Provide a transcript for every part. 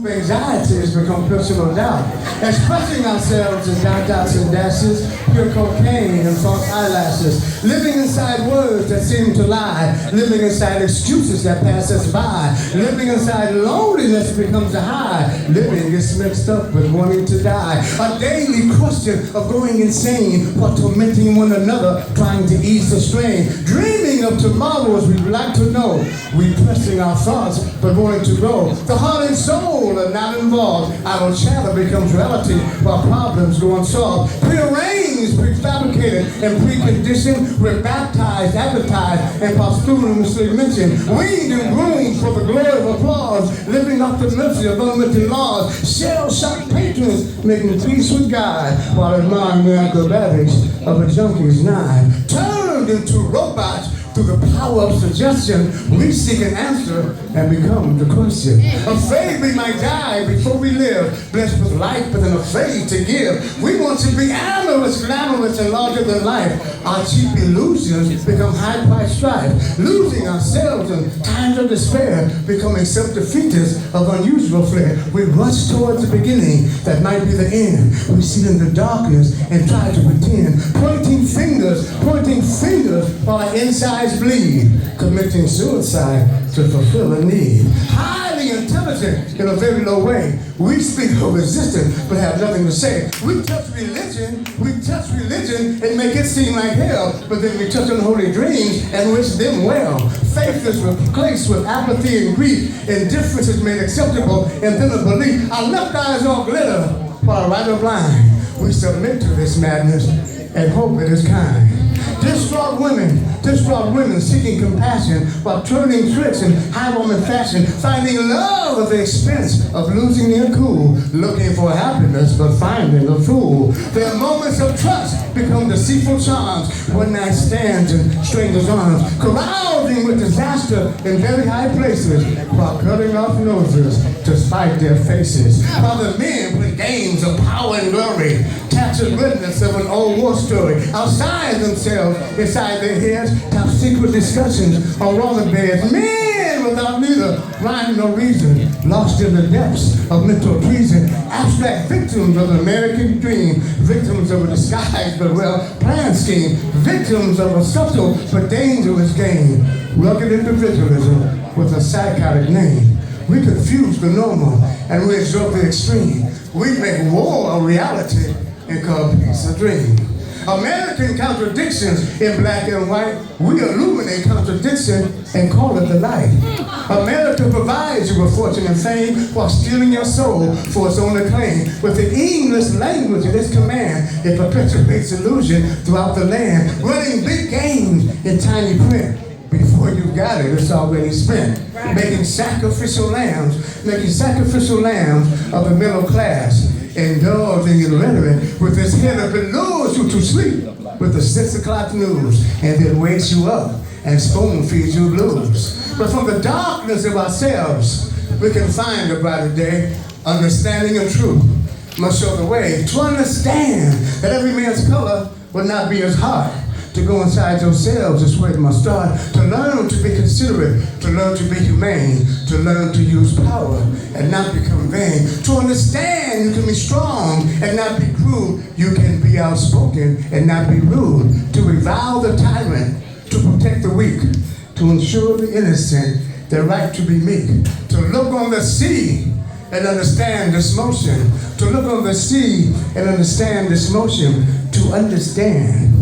Anxiety has become personal doubt. Expressing ourselves in dots and dashes, pure cocaine and false eyelashes. Living inside words that seem to lie. Living inside excuses that pass us by. Living inside loneliness becomes a high. Living gets mixed up with wanting to die. A daily question of going insane while tormenting one another, trying to ease the strain. Dreaming of tomorrows we'd like to know. Repressing our thoughts but wanting to grow. The heart and soul are not involved. Our chatter becomes reality while problems go unsolved. Prearranged, prefabricated, and preconditioned. We're baptized, advertised, and posthumously mentioned. Weaned and groomed for the glory of applause. Living off the mercy of unwritten laws. Shell-shocked patrons making peace with God while admiring the acrobatics of a junkie's knife. Turned into robots. Through the power of suggestion, we seek an answer and become the question. Afraid we might die before we live, blessed with life but then afraid to give. We want to be amorous, glamorous, and larger than life. Our cheap illusions become high-priced strife. Losing ourselves in times of despair, becoming self-defeaters of unusual flair. We rush towards the beginning that might be the end. We sit in the darkness and try to pretend. Pointing fingers while our insides bleed, committing suicide to fulfill a need. Highly intelligent in a very low way. We speak of resistance but have nothing to say. We touch religion and make it seem like hell, but then we touch on holy dreams and wish them well. Faith is replaced with apathy and grief. Indifference is made acceptable and then a belief. Our left eyes all glitter while our right are blind. We submit to this madness and hope it is kind. Distraught women seeking compassion while turning tricks in high Roman fashion, finding love at the expense of losing their cool, looking for happiness but finding a fool. Their moments of trust become deceitful charms, one-night stands in strangers' arms, carousing with disaster in very high places while cutting off noses to spite their faces. While the men play games of power and glory, captured witness of an old war story, outside themselves, inside their heads, have secret discussions on rolling beds. Men without neither rhyme nor reason, lost in the depths of mental treason, abstract victims of the American dream, victims of a disguised but well-planned scheme, victims of a subtle but dangerous game, rugged individualism with a psychotic name. We confuse the normal and we absorb the extreme. We make war a reality and call peace a dream. American contradictions in black and white, we illuminate contradiction and call it the light. America provides you with fortune and fame while stealing your soul for its own acclaim. With the English language at its command, it perpetuates illusion throughout the land, running big games in tiny print. Before you got it, it's already spent. Making sacrificial lambs of the middle class. Indulging in rhetoric with his head up and lures you to sleep with the 6 o'clock news and then wakes you up and spoon feeds you blues. But from the darkness of ourselves, we can find a brighter day. Understanding and truth must show the way to understand that every man's color will not be his heart. To go inside yourselves is where it must start. To learn to be considerate, to learn to be humane, to learn to use power and not become vain. To understand you can be strong and not be cruel. You can be outspoken and not be rude. To revile the tyrant, to protect the weak, to ensure the innocent their right to be meek. To look on the sea and understand this motion. To look on the sea and understand this motion. To understand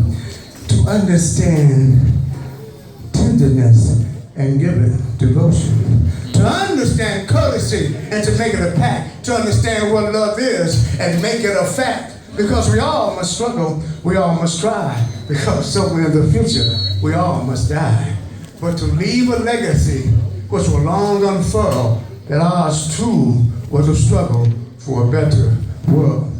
tenderness and give it devotion. To understand courtesy and to make it a pact. To understand what love is and make it a fact. Because we all must struggle, we all must try. Because somewhere in the future, we all must die. But to leave a legacy which will long unfurl, that ours too was a struggle for a better world.